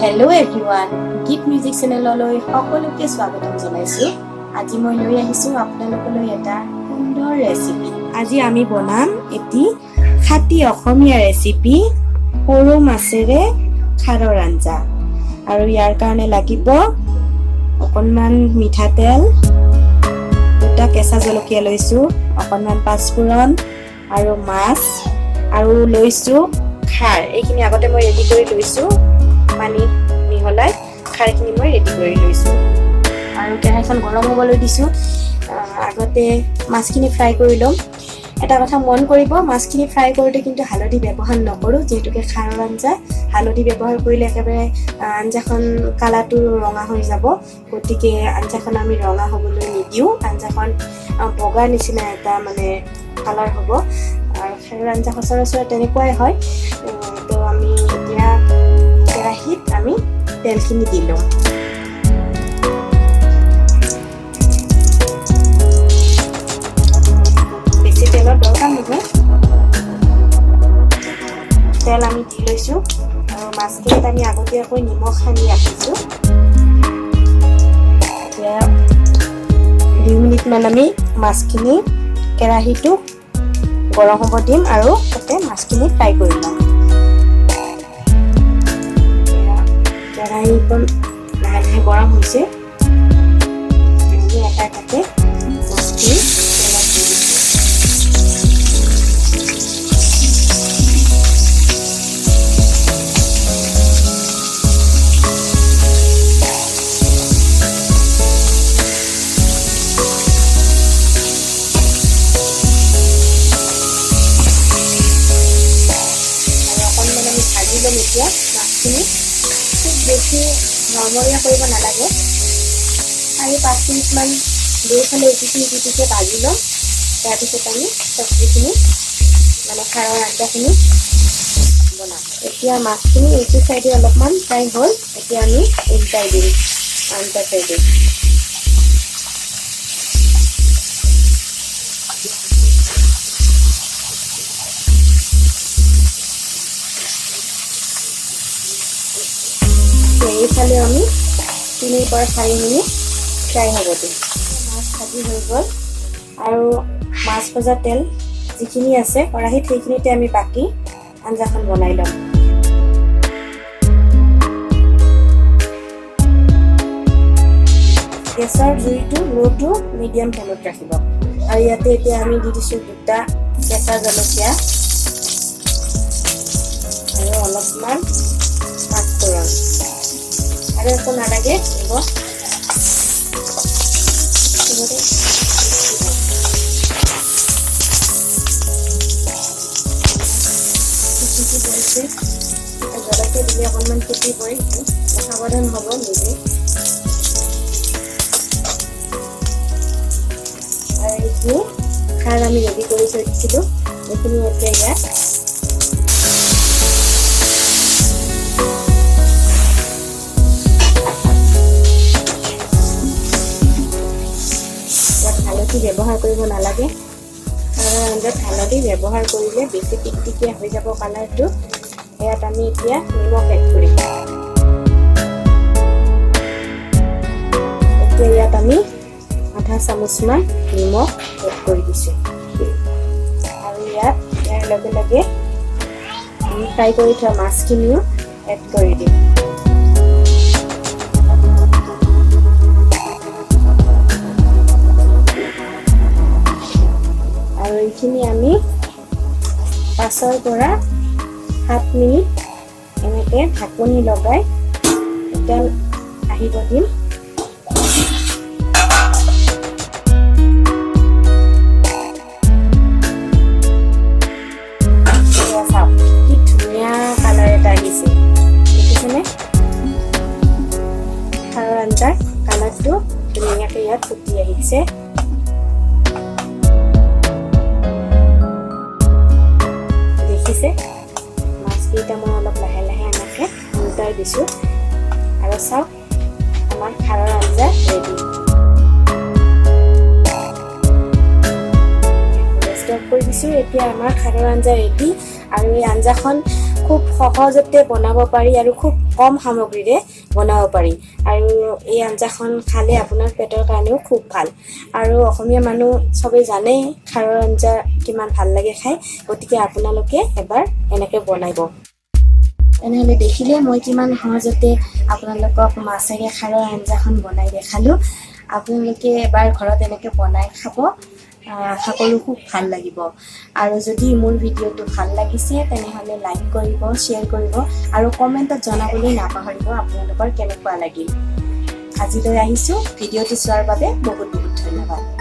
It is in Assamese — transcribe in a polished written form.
হেল্ল' এভৰিৱান, গীত মিউজিক চেনেললৈ সকলোকে স্বাগতম জনাইছোঁ। আজি মই লৈ আহিছোঁ আপোনালোকলৈ এটা সুন্দৰ ৰেচিপি। আজি আমি বনাম এটি খাটি অসমীয়া ৰেচিপি, সৰু মাছেৰে খাৰৰ আঞ্জা। আৰু ইয়াৰ কাৰণে লাগিব অকণমান মিঠাতেল, দুটা কেঁচা জলকীয়া লৈছোঁ, অকণমান পাঁচফোৰণ আৰু মাছ, আৰু লৈছোঁ খাৰ। এইখিনি আগতে মই ৰেডি কৰি লৈছোঁ, পানী মিহলাই খাৰখিনি মই ৰেডি কৰি লৈছোঁ। আৰু কেৰাহীখন গৰম হ'বলৈ দিছোঁ। আগতে মাছখিনি ফ্ৰাই কৰি ল'ম। এটা কথা মন কৰিব, মাছখিনি ফ্ৰাই কৰোঁতে কিন্তু হালধি ব্যৱহাৰ নকৰোঁ, যিহেতুকে খাৰৰ আঞ্জা। হালধি ব্যৱহাৰ কৰিলে একেবাৰে আঞ্জাখন কালাৰটো ৰঙা হৈ যাব, গতিকে আঞ্জাখন আমি ৰঙা হ'বলৈ নিদিওঁ। আঞ্জাখন বগা নিচিনা এটা কালাৰ হ'ব, আৰু খাৰৰ আঞ্জা সচৰাচৰ তেনেকুৱাই হয়। তো আমি এতিয়া কেৰাহীত আমি তেলখিনি দি লওঁ। বেছি তেলৰ দৰকাৰ নহয়। তেল আমি দি লৈছোঁ, আৰু মাছখিনিত আমি আগতীয়াকৈ নিমখ সানি ৰাখিছোঁ। এতিয়া 2 মিনিটমান আমি মাছখিনি কেৰাহীটো গৰম হ'ব দিম, আৰু তাতে মাছখিনি ফ্ৰাই কৰি ল'ম। কেৰাহীখন লাহে লাহে গৰম হৈছে, এটা এটাকে মাছখিনি তেলত দি দিছোঁ। ভাজি ল'ম এতিয়া মাছখিনি। খুব বেছি মৰমৰীয়া কৰিব নালাগে, 4-5 মিনিটমান দুয়োফালে ইটিকে ভাজি ল'ম। তাৰপিছত আমি চব্জিখিনি খাৰৰ আঞ্জাখিনি বনাম। এতিয়া মাছখিনি এইটো চাইডে অলপমান ফ্ৰাই হ'ল, এতিয়া আমি উল্টাই দিম আঞ্জা চাইডে। এইফালে আমি 3-4 মিনিট ফ্ৰাই হ'ব দিম। মাছ ভাজি হৈ গ'ল, আৰু মাছ ভজা তেল যিখিনি আছে কেৰাহীত, সেইখিনিতে আমি বাকী আঞ্জাখন বনাই ল'ম। গেছৰ জুইটো লোটো মিডিয়াম ফ্লেমত ৰাখিব। আৰু ইয়াতে এতিয়া আমি দি দিছোঁ 2টা কেঁচা জলকীয়া, আৰু অলপমান পাঁচফোৰণ। আৰু একো নালাগে, দিব পৰিছে। জলকীয়া দিলে অকণমান ফুটি পৰে, সাৱধান হ'ব নিজে। আৰু এইখিনি খাৰ আমি ৰেডি কৰি থৈ দিছিলোঁ, এইখিনি এতিয়া ইয়াত হালধি ব্যৱহাৰ কৰিব নালাগে। খাৰৰ আঞ্জাত হালধি ব্যৱহাৰ কৰিলে বেছি টিকটিকিয়া হৈ যাব কালাৰটো। ইয়াত আমি এতিয়া নিমখ এড কৰিম। এতিয়া ইয়াত আমি আধা চামুচমান নিমখ এড কৰি দিছোঁ, আৰু ইয়াত ইয়াৰ লগে লগে আমি ফ্ৰাই কৰি থোৱা মাছখিনিও এড কৰি দিম। আৰু এইখিনি আমি 5-7 মিনিট এনেকৈ ঢাকনি লগাই উতল আহিব দিম। চাওক কি ধুনীয়া কালাৰ এটা আহিছে, দেখিছেনে? খাৰৰ আঞ্জাৰ কালাৰটো ধুনীয়াকৈ ইয়াত ফুটি আহিছে। মাছকেইটা মই অলপ লাহে লাহে এনেকৈ উল্টাই দিছোঁ, আৰু চাওক আমাৰ খাৰৰ আঞ্জা ৰেডি। ষ্টপ কৰি দিছোঁ। এতিয়া আমাৰ খাৰৰ আঞ্জা ৰেডি, আৰু এই আঞ্জাখন খুব সহজতে বনাব পাৰি আৰু খুব কম সামগ্ৰীৰে বনাব পাৰি আৰু এই আঞ্জাখন খালে আপোনাৰ পেটৰ কাৰণেও খুব ভাল আৰু অসমীয়া মানুহ সবেই জানেই খাৰৰ আঞ্জা কিমান ভাল লাগে খাই গতিকে আপোনালোকে এবাৰ এনেকৈ বনাব তেনেহ'লে দেখিলে মই কিমান সহজতে আপোনালোকক মাছেৰে খাৰৰ আঞ্জাখন বনাই দেখালোঁ আপোনালোকে এবাৰ ঘৰত এনেকৈ বনাই খাব আশা কৰোঁ খুব ভাল লাগিব আৰু যদি মোৰ ভিডিঅ'টো ভাল লাগিছে তেনেহ'লে লাইক কৰিব শ্বেয়াৰ কৰিব আৰু কমেণ্টত জনাবলৈ নাপাহৰিব আপোনালোকৰ কেনেকুৱা লাগিল আজিলৈ আহিছোঁ ভিডিঅ'টো চোৱাৰ বাবে বহুত বহুত ধন্যবাদ